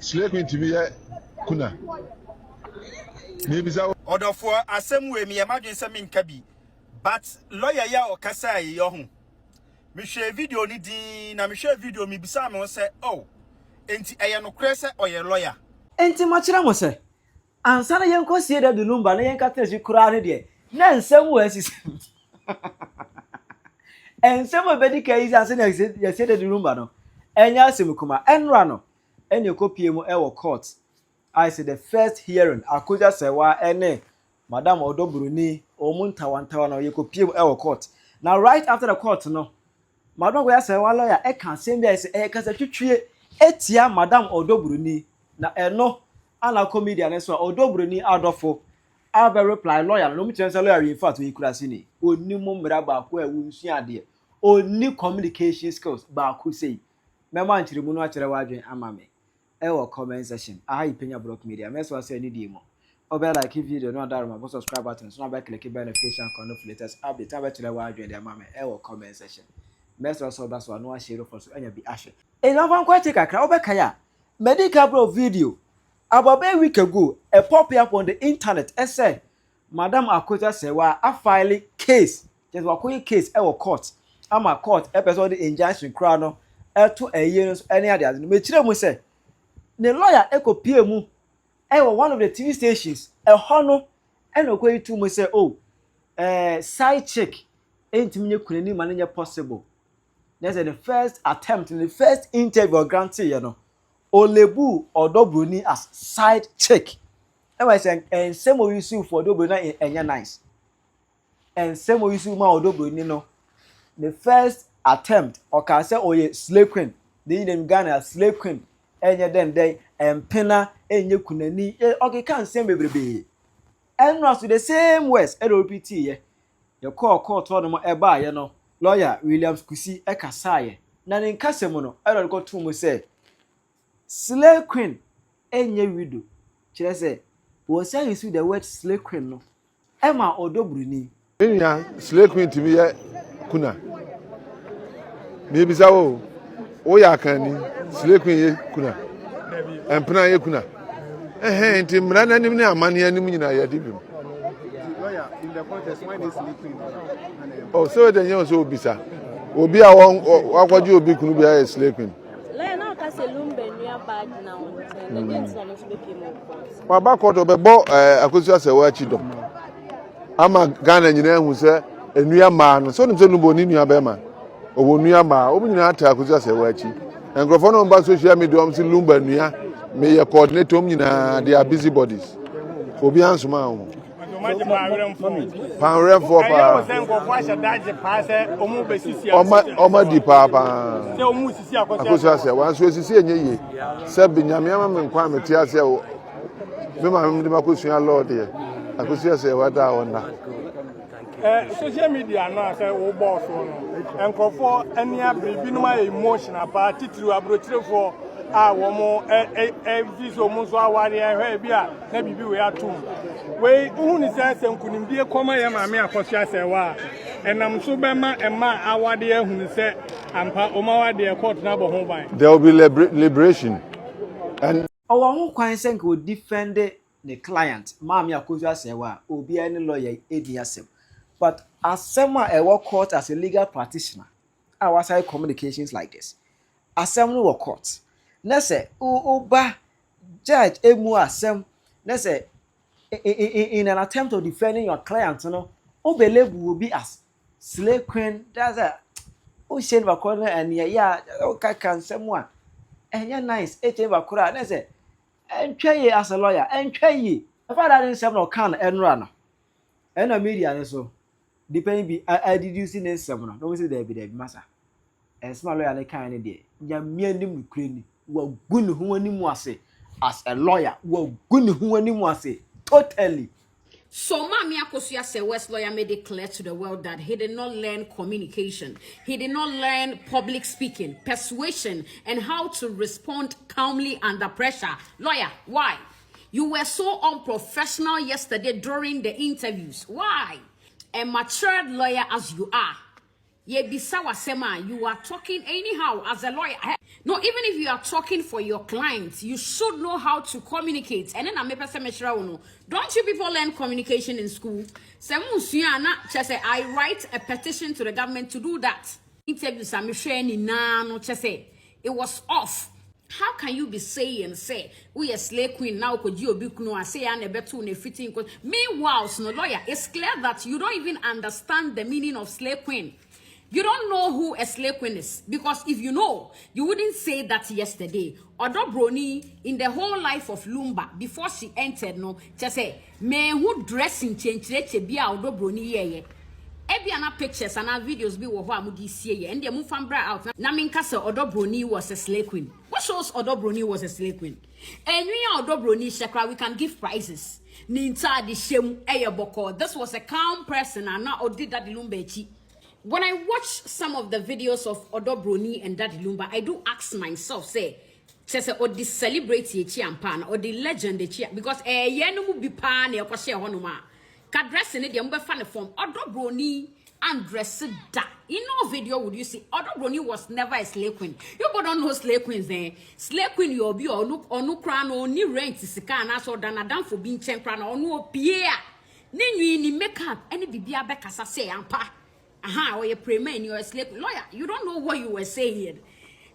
Slay Queen to be kuna. Maybe so. Odo for asem we me imagine say me nka bi. But lawyer ya o kasa ye ho. Me hwe video ni din na me hwe video me bisa me say oh enti eye no kre say oye lawyer. Enti ma kire mo say ansa na yenko sie da dunumba na yenka tesi kura ne de na nsem wo asisi. Ensem obedi kai ansa na ye sie da dunumba no. Enya asem kuma enra no enya kopie mu e wo court. I say the first hearing Akosua Serwaa ene Madam Odo Bronii omuntawantawa na ye kopie mu e wo court. Now right after the court no Madam Akosua Serwaa lawyer e kan sem bia say e kasa twetwe etia Madam Odo Bronii na eno ana comedian nso Odo Bronii adofo aba reply lawyer no mutien say lawyer in fact we kurasi ni onimu mmira ba ko ewunsu ade oni communication skills ba ko sei mema nchirimu no akere wadwen amame ewo comment section ayi Penyah block media meso say ni di mo obe like video no adaro ma subscribe button so na ba click the notification icon of latest update aba kire wadwen de amame ewo comment section meso so ba so no a share for so anya bi ahwe e no van kwa take akra obe kaya medical bro video about a week ago a pop up on the internet and said Madam Akosua Serwaa a file case just wa case e wo court ama court e person the injunction crown no e to a year any other me kire mu say the lawyer e ko pie mu e one of the TV stations e hono e no ko itu mu say oh Sidechick entimi nye kunani ma nye possible that's the first attempt in the first interview granted you know Olebu Odo Bronii as Sidechick. And I say and same we see for Odo Bronii enya nice. And same we see ma Odo Bronii no. The first attempt or can say oye Slay Queen. They them Ghana Slay Queen. Enya den dey Penyah enye kunani. Okay can same bebrebe. And now to the same words e repeat ye. Your court no mo eba ye no. Lawyer Williams Kusi e kasa ye. Na ne nkasem no e go to mo say Slay Queen enye widow. Kire say we say use the word Slay Queen no. Emma Odo Bronii. Penyah Slay Queen to be kuna. Maybe so. Oya kani Slay Queen ye kuna. Penyah ye kuna. Enti mra na nim ne amane anim nyina ya dibim. Lawyer in the contest when is Slay Queen. Oh so the nyo so obisa. Obi a won akwaje obi kunu bia Slay Queen. Baba koto bebo Akosua Serwaa chido ama Ghana nyina hu se enua ma no so nim se no boni nua be ma owo nua ma obi nyina ata Akosua Serwaa chi engrofo no ba social media om se lumba nua me ye coordinator nyina they are busy bodies obi ansoma ho Panrem for pa Oma di papa Akosua Serwaa so esisi enye ye se binyame ama me nkwa me tia se o me ma me makosua lord ye Akosua Serwaa da wona social media no say wo boss no enkofo ania bribi no ma emotional pa titiri abrochirefo a wo mo viso mo so aware ehwe bia na bibi we atum we hu ni say nkunimdie koma ye ma me Akosua Serwaa enam so be ma ema awade ehun ni say ampa o ma wade court na bo ho ban there will be liberation and Our who kwan say go defend the client Mami Akosua Serwaa obi any lawyer ediasem but asema e work court as a legal practitioner our side communications like this asem no work court na say ba judge emu asem na say in an attempt of defending your client no obelebu will be as Slay Queen that's a o shey ba corner and ya o ka kan semwa enya nice ba kura na say entwe as a lawyer entwe father den sem no kan enra no ena media ne so depend be I deducing ne sem no no say there be massa small lawyer ne kan ne de ya mianim kurani wa gunu ho animu ase as a lawyer wa gunu ho animu ase totally. So Mami Akosua Serwaa's lawyer made it clear to the world that he did not learn communication. He did not learn public speaking, persuasion, and how to respond calmly under pressure. Lawyer, why? You were so unprofessional yesterday during the interviews. Why? A matured lawyer as you are, Ye bisawa sema, you are talking anyhow as a lawyer. No, even if you are talking for your clients, you should know how to communicate. And then don't you people learn communication in school? I write a petition to the government to do that. Interviews it was off. How can you be saying, say, we a slay queen now could you be no say and a better ne fitting? Meanwhile, no lawyer, it's clear that you don't even understand the meaning of slay queen. You don't know who a slay queen is, because if you know, you wouldn't say that yesterday. Odo Bronii, in the whole life of Lumba, before she entered, no, just say, man who dressing change be Odo Bronii. Ebiana pictures and our videos be wo ho amudi sie and the mufambra out na minka say Odo Bronii was a slay queen. What shows Odo Bronii was a slay queen? And we Odo Bronii shakra, we can give prizes. Ninta di shemu eyeboko. This was a calm person and now Odi Daddy Lumba. When I watch some of the videos of Odo Bronii and Daddy Lumba, I do ask myself, say or the celebrity chiampan or the legend because yenu be pan e kwase honuma. Ka dress in the fan form Odo Bronii and dress that. In no video would you see Odo Bronii was never a slay queen. You don't know slay queens there. Slay queen you be or look or no crown or ni rent is kana so than for being chen crown or no pierre. Ni makeup any bibia bekasa say ampa. Aha, or you premier and you're a slave lawyer. You don't know what you were saying.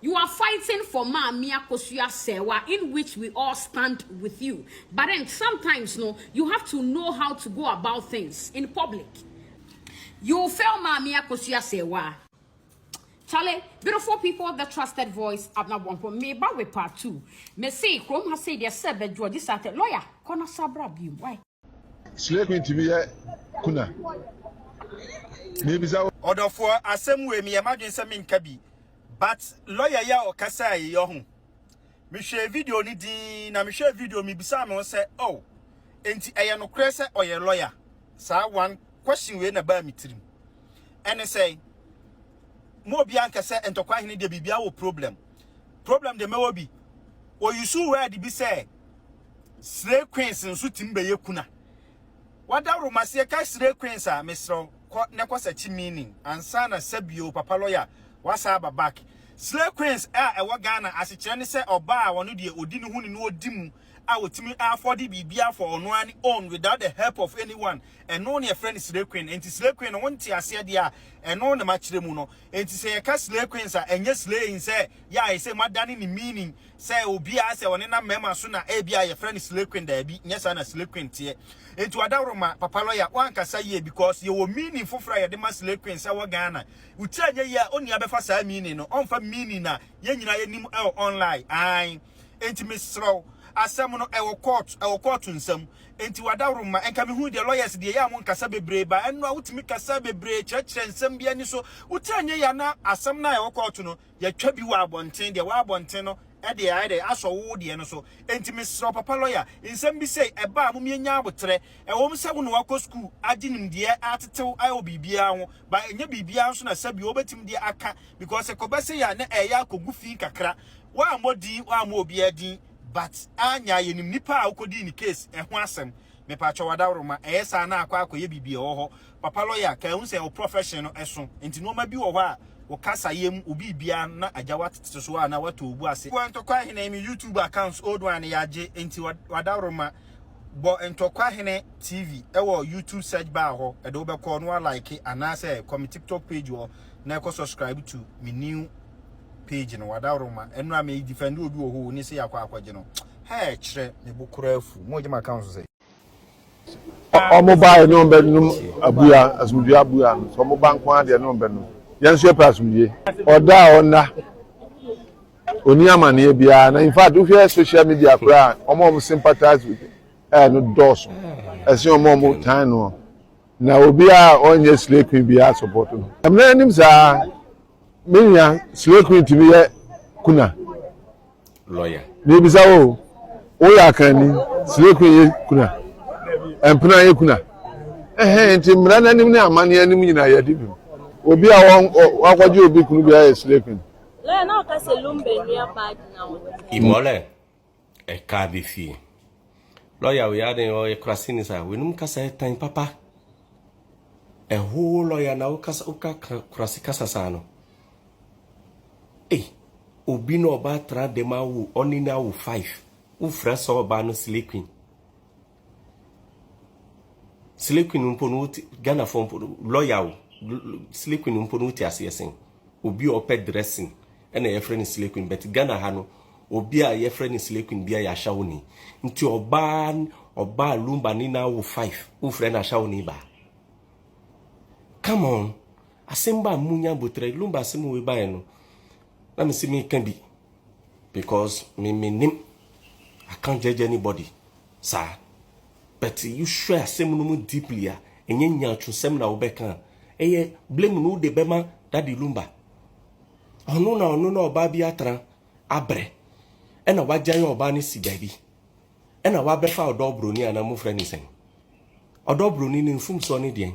You are fighting for Akosua Serwaa, in which we all stand with you. But then sometimes, no, you have to know how to go about things in public. You fail Akosua Serwaa. Charlie, beautiful people, the trusted voice of not one for me, but with part 2. Me say, Chrome has said, yes, sir, but this at lawyer, Kona Sabra, why? Slay Queen to be kuna. Maybe so. Order for assembly me imagine some kabi. But lawyer ya o kasa yo ho. Me share video ni di na me share video me bisa me say oh enti eye no kre say oye lawyer. Sa one question we na ba me tirim. Ene say mo bia nka say entokwa hene de bibia wo problem. Problem de me wo bi. O yusu word bi say Slay Queens nso timbe ye kuna. Wada romase ka Slay Queens a mesro ne kwasa meaning ansa na sabio papa lawyer wasa aba back Slay Queens e wo Ghana asechire ne se oba a wono de odi ne hu ne no odimu a wotimi afford bibia for ono ani own without the help of anyone and no ne friend Slay Queen enti Slay Queen wonti ase de a eno ne ma kire mu no enti se ka Slay Queens a enye slay say ya I say madani ni meaning say obi a say one na mema so na e bia ye friend Slay Queen da bi nyesa na Slay Queen tie enti wadaroma papa lawyer wan kasa ye because ye wo meaning fofra ye de ma Slay Queen say wo Ghana utanye ye oni abefa sa meaning no onfa meaning na ye nyina ye nim online ai enti mesro asem no ewo court nsam enti wadaroma enka me hu de lawyers de ya mon kasa bebre ba eno awutimi kasa bebre chire nsam bia ni so utanye ya na asem na ewo court no ya twa bi wa abonten de wa abonten no e de ya de aso wo de no so enti mesro papa lawyer nsam bi say eba amum yenya abotre ewo mse wo no wakọ school aginim de atetew ayo bibia ho ba enya bibia so na sabi obetim de aka because ekobese ya na eya akogu fi kakra wa amodi wa amobi adin but anya yenim nipa a ukodi ni case ho asem me pa cho wadaroma esa na akwa ye bibia ho papa lawyer ka hu se o professional eso enti no ma bi wo ho a wo kasa yem obi bia na ajawa teteso a na wato obu ase kwantokwa hene mi YouTube accounts old one ya je enti wadaroma bo entokwa hene TV ewo YouTube search bar ho e do be call no like ana say come TikTok page ho na ko subscribe to me new page no wadaroma enu am defend obi wo ho ni se yakwa akwaje no he kire me bukura afu mo je ma account say Omo buy no be no abuya asumdua abuya so mo bank one de no be no yen so asumdie oda ona oni amane bia na in fact if you social media kra omo sympathize with no doso ese omo time no na obi a onye Slay Queen bia support no am na nim sa Penyah Slay Queen to be kuna lawyer. Maybe so. O ya kani Slay Queen kuna. Empuna ye kuna. Enti mrana nim ne amane anim nyina ya dibi. Obi a wakwaje obi kunu bia Slay Queen. Le na ka se lumbe ni abad na wo. Imole e ka bi fi. Lawyer we ade o e krasini sa we num kasa time papa. a whole lawyer na uka krasi kasa sano. Obi no ba tra de ma wu oni na wu 5. U fresh oba no Slay Queen. Slay Queen mpono Ghana for lawyer Slay Queen mpono ti asesen. Obi ope dressing and a friend Slay Queen but Ghana ha no obi a ye friend Slay Queen bia ya shawoni. Nti oba lumba ni na wu 5. U friend a shawoni ba. Come on. Asemba munya botre lumba asemu we ba no. Let me see me can be because me name I can't judge anybody, sir. But you sure same no deeply and yen to sem na obeka. Blame no de bema daddy lumba. Oh no baby atra abre. And a wajan or bani si baby. And a wabefa Odo Bronii and a mo friend is Odo Bronii in fum sonny dien.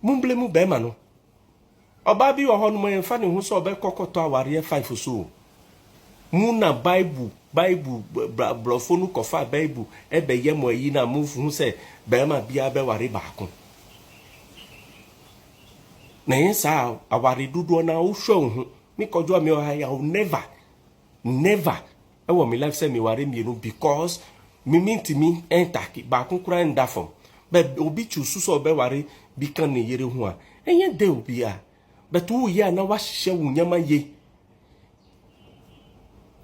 Mumble mu bema no. Obabi wa honu mwen fani huso obe kokoto awariye 5 so. Muna Bible blofonu kofa Bible ebe yemo yi na move hu se bema bia be wari baako. Na yensa awari dudu na usho hu mi kojo mi o ya never ewo mi life se mi wari mienu because mi minti mi entaki baako kura ndafom. Be obi chusu so obe wari bi kan ne yere hu a. Enye de obi a. But who ya na wa hye wunyama ye.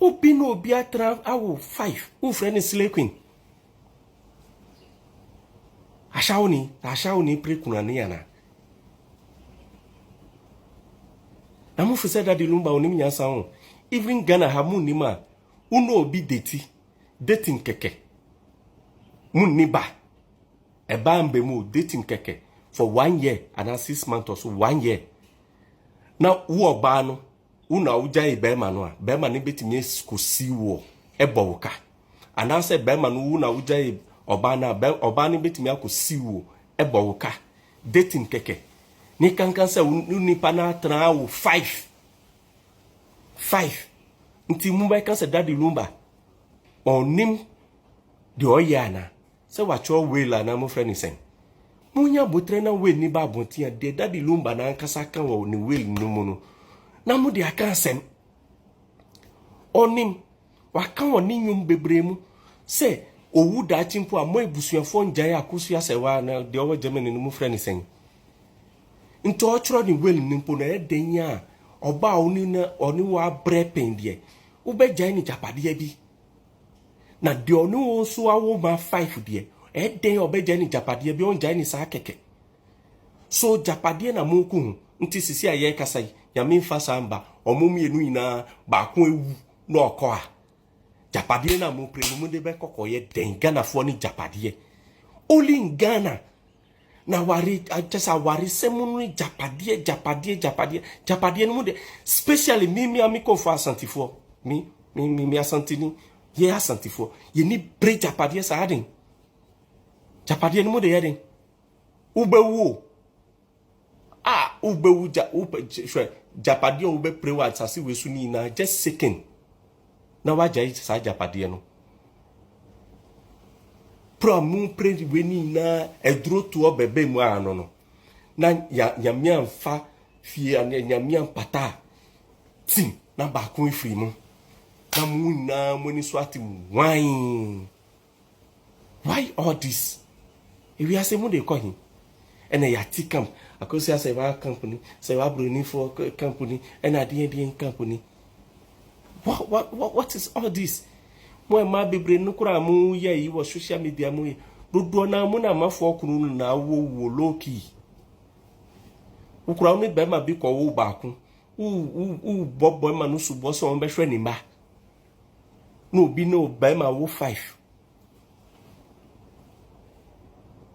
Obi no obi atra awo 5. Who friend Slay Queen. Ashawni prekuna ne yana. Na mu fuse da de lumba onim nyansa ho. Even Ghana ha mu nima. Uno obi dating keke. Mun ni ba. Eba mbe mu dating keke for 1 year and 6 months or so 1 year. Na wo ba no una uja ibema no a bema ne betimi kosi wo ebowoka ana se bema no una uja oba na oba ne betimi akosi wo ebowoka dating keke ni kankan se nipa na tra wo 5 nti mu ba kan se daddy lumba onim de oyana se wa cho wela na mo friend sen munya botre na we ni ba bontia de daddy lumba na nkasa kan wo ni we no mu no na mu de aka sem onim wa kan wo ni nyum bebremu se owu da chimpo a mo ebusuafo njan Akosua Serwaa na de owo Germany no mu friend sen nto ochro ni we ni mpo na edenya oba oni na oni wa bre pendie wo be jan ni japade bi na de oni wo so awo ma 5 de den obeje ni japade bi on jan ni sa keke so japade na monku nti sisi aye kasai ya memfa samba omomienu ina ba ko ewu na okọ a japade na mo pre mo de be kokoye den Ghana fo ni japade only in Ghana na wari ajasa wari semunu japade no de especially mi amiko for asantifo mi asantini ye asantifo ye ni bre japade sa adin japade no de yeden ubewu ubewu japade ube prewa sasi wesu ni na just second na waja sa japade no pro mu pre we ni na edro to obebe mu ano no na ya miamfa fie ya miampata tin na ba ko ifri mu na mu na mo ni so ati why all this if we are say mo de ko hin ena ya tikam Akosua Serwaa company Serwaa Bronii for company ena de company what is all this mo ma bebre nukura mu ye yi wo social media mu ye dodo na mu na mafo kunu na wo loki ukura ni be ma bi ko wo baako bobo ma no subo so on be hwe ni ma no bi no be ma wo 5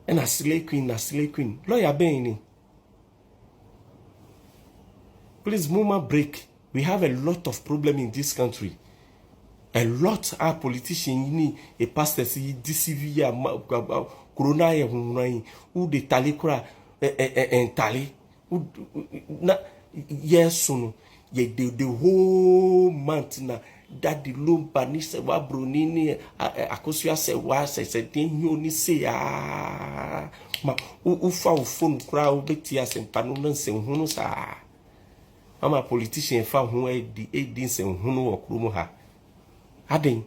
and a Slay Queen lawyer ben. Please mama break. We have a lot of problem in this country. A lot our politicians ni a pastor si DCV ya corona ya hunai u de tali kura tali na yes no ye the whole month na daddy lumba ni Serwaa Bronii ni Akosua Serwaa se den yo ni se Ma ufa phone kra obeti asempa no nsehunu sa. Ama politician fa ho edi nsehunu wo krum ha. Aden.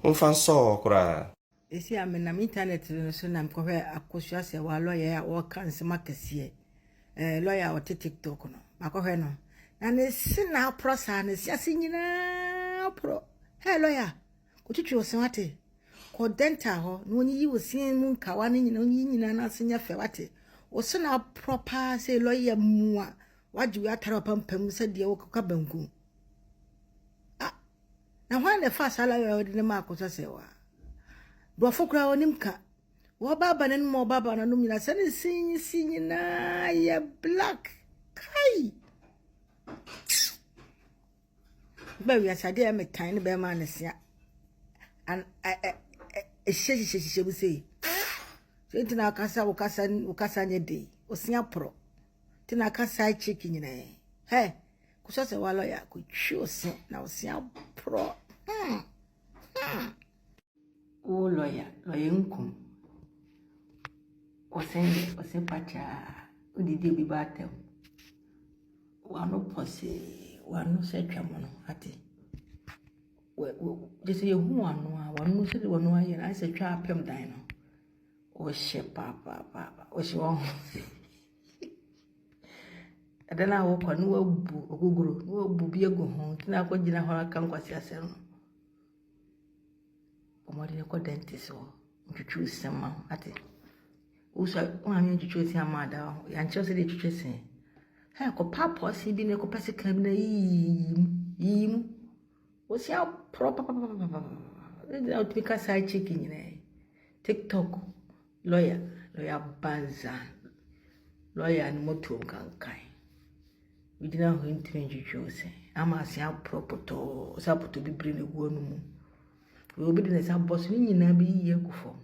Unfa so kra. Esi amenam internet no so nam kohwe Akosua Serwaa lawyer a work nsema kese lawyer o TikTok no makohwe no na ne sina prosa ne siase nyina pro hey lawyer kutitwi osenwate ko dental ho no nyi wosin mu nkawa ne nyina onyi nyina na senya fe wate osina proper say lawyer muwa waju atara pampam se de wokoka banku ah na hwan the fast lawyer odine ma Akosua Serwaa do fokra onimka wo baba nan mo baba na num nyina sane sinyi na ya black kai ba wi asade ya metan ne be ma ne sia an she bu sei so tina kasa ukasa nye dey osia pro tina kasa chiki nyina he Akosua Serwaa lawyer ko chuose na osia pro o lawyer nkum ose pacha odidi bi batem wano pose wano se twamono ati we dese ye hu wano se de wano aye na se twa apem dan no o she papa o she won adana wo kwa no wabu oguguru no wabu bi egu ho tina ko gina ho aka nkwasi ase no omori ko dentist o ntwitwu sema ati usa wani ntwitwu si amada ya nche se de twitwu se ha ko papa si bi ne ko pese kam na yim o si a proper the utmika side checking ne TikTok lawyer banza lawyer ni moto kankai we didn't know him to ntwitwu se ama si a proper to sapoto bi bre ne guo no mu we obi de na boss ni nyina bi ye kufo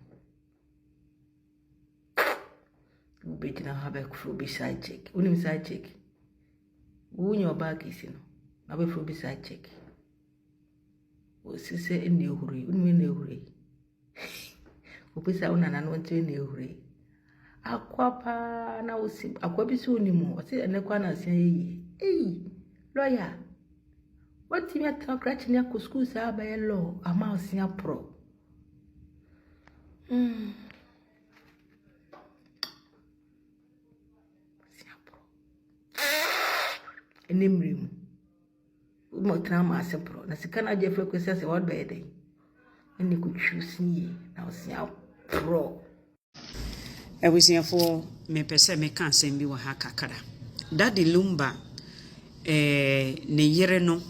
we be na have kufo bi side check unim side check unyo back isi no na be fo bi side check o sise ene ehuri unim ene ehuri opisa una na no ntwe ene ehuri akwapa na osi akwabi so unimu o se ene kwa na asia yi lawyer what you are talking about ko school sa ba yellow ama osia pro osia pro enemrim mo trama ase pro na sika na je fe ko se what be dey eni ko choose ni na osia pro ebusiafo me pese me kan sem bi wa ha kakara Daddy Lumba ne yere no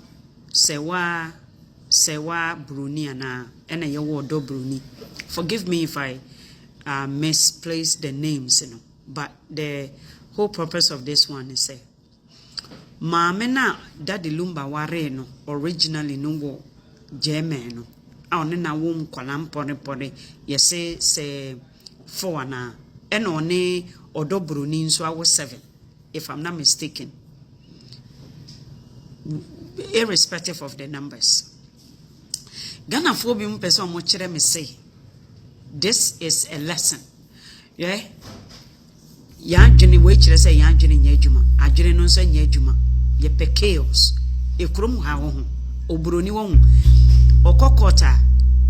Serwaa Bronii na ena ye Odo Bronii. Forgive me if I misplace the names, you know, but the whole purpose of this one is say maame na Daddy Lumba ware no originally no wo German no a one na wo nkwala mpore ye se 4 na ena one Odo Bronii nso awo 7 if I'm not mistaken, irrespective of the numbers. Ghana for bi person mo kire me say this is a lesson. Yeah, ya dwene we kire say ya dwene nya adwuma adwene no nso nya adwuma ye pe chaos e krom ha wo ho obroni wo ho okokota.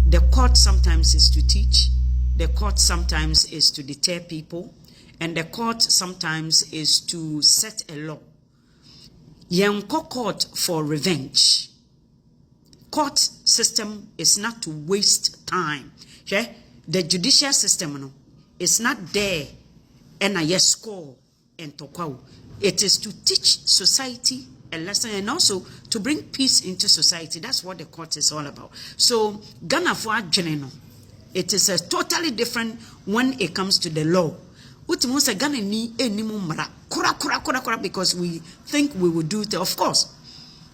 The court sometimes is to teach, the court sometimes is to deter people, and the court sometimes is to set a law. Yenko court for revenge. Court system is not to waste time. Okay? The judicial system no, is not there and a score and tokwa. It is to teach society a lesson and also to bring peace into society. That's what the court is all about. So Ghana for general, it is a totally different when it comes to the law. Utimusa Ghana ni enimu mara kura because we think we will do it. Of course,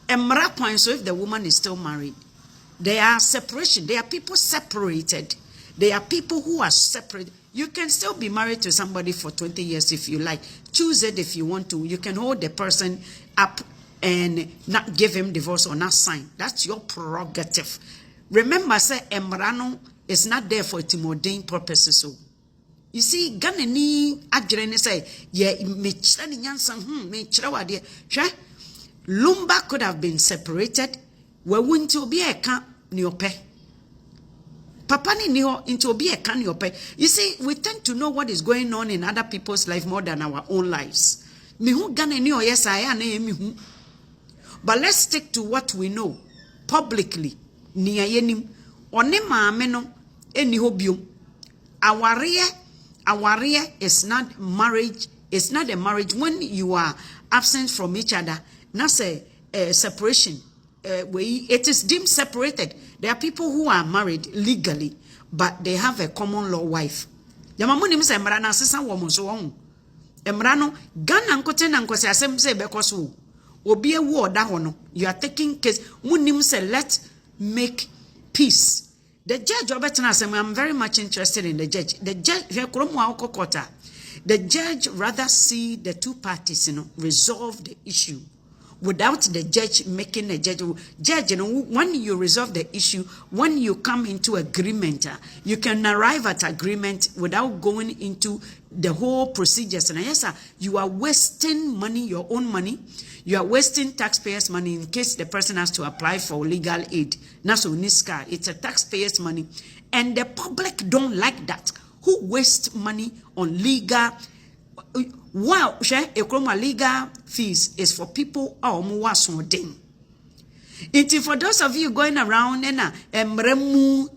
and mara point. So if the woman is still married, there are separation. There are people separated. There are people who are separate. You can still be married to somebody for 20 years if you like. Choose it if you want to. You can hold the person up and not give him divorce or not sign. That's your prerogative. Remember, say emrano is not there for ordained purposes. So you see, Ghana ni adwene say, yeah, me chira ni nyansa me chira wade. Hwe Lumba could have been separated. We went to be a camp ni ope. Papa ni niho into be a can you pay. You see, we tend to know what is going on in other people's life more than our own lives. Me who Ghana ni o yes I me who. But let's stick to what we know publicly. Ni ayenim one maame no eni ho biom. Aware is not marriage. It's not a marriage when you are absent from each other. Not say separation. It is deemed separated. There are people who are married legally, but they have a common law wife. Yamamuni mse emrana sisa woman so on. Emrano Ghana nkote na nkose asem se bekoso. Obi ewu oda hono. You are taking case. Munim say let's make peace. The judge Robertson said, I'm very much interested in the judge. The judge the judge rather see the two parties, resolve the issue without the judge making a judge. When you resolve the issue, when you come into agreement, you can arrive at agreement without going into the whole procedures. And yes, sir, you are wasting money, your own money. You are wasting taxpayers' money in case the person has to apply for legal aid. Naso Niska, it's a taxpayers' money. And the public don't like that. Who waste money on legal? Wow, legal fees is for people who are so ding. It's for those of you going around and emremu,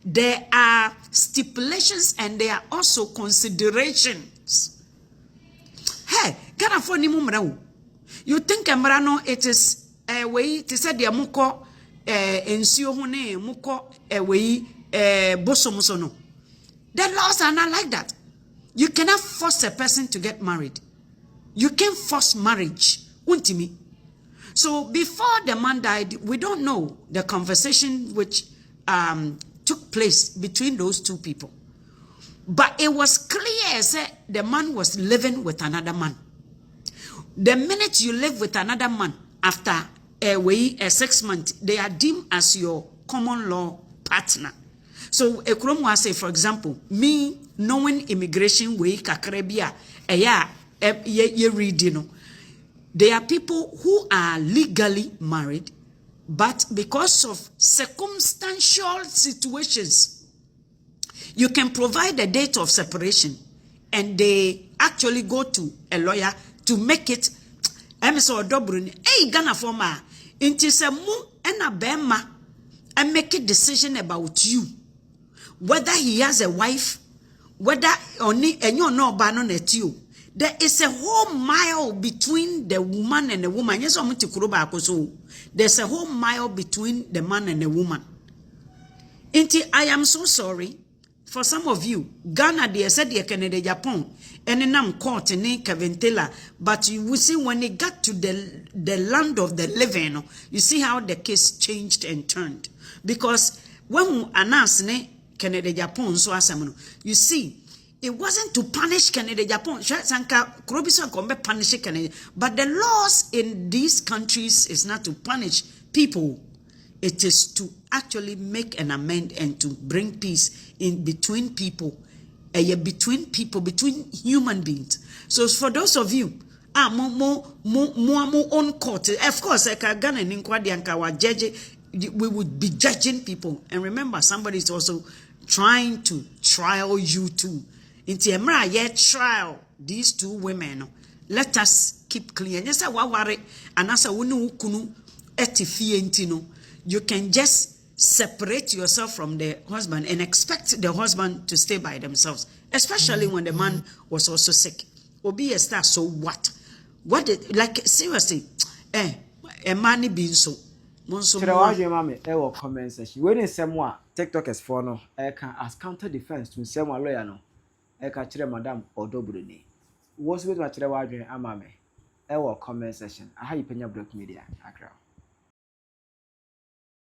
there are stipulations and there are also considerations. Hey, Ghana for ni mumrau. You think emrano it is a way to say the muko ensio hune muko way bosomusono. The laws are not like that. You cannot force a person to get married. You can't force marriage. Untimi. So before the man died, we don't know the conversation which took place between those two people. But it was clear that the man was living with another man. The minute you live with another man, after a 6 months, they are deemed as your common law partner. So Ekromo say, for example, me knowing immigration way kakrabia, ye reading. There are people who are legally married, but because of circumstantial situations, you can provide a date of separation, and they actually go to a lawyer to make it. Odo Bronii, Ghana forma, into some mu and a bema, and make a decision about you, whether he has a wife, whether only and you know banon at you. There is a whole mile between the woman and the woman. Yes, there's a whole mile between the man and the woman. I am so sorry for some of you. Ghana, they said they can Japan, and then I'm caught in Kaventela. But you will see when they got to the land of the living, you see how the case changed and turned. Because when we announced Canada Japan, so you see, it wasn't to punish Canada Japan. But the laws in these countries is not to punish people. It is to actually make an amend and to bring peace in between people, between human beings. So for those of you, more on court. Of course, we would be judging people. And remember, somebody is also trying to trial you too. Into Emra yet trial these two women. Let us keep clear. Yes, I worry. And as a wunu kunu etifientino, you can just separate yourself from the husband and expect the husband to stay by themselves, especially when the man was also sick. Obi a star, so what? What did, like, seriously, a man being so. Comment section. When is someone TikTok is for no, as counter defense to someone lawyer no. Chire Madam Odo Bronii. What's with my chire wadwen amame? Comment section. Aha Penyah Block Media. Accra.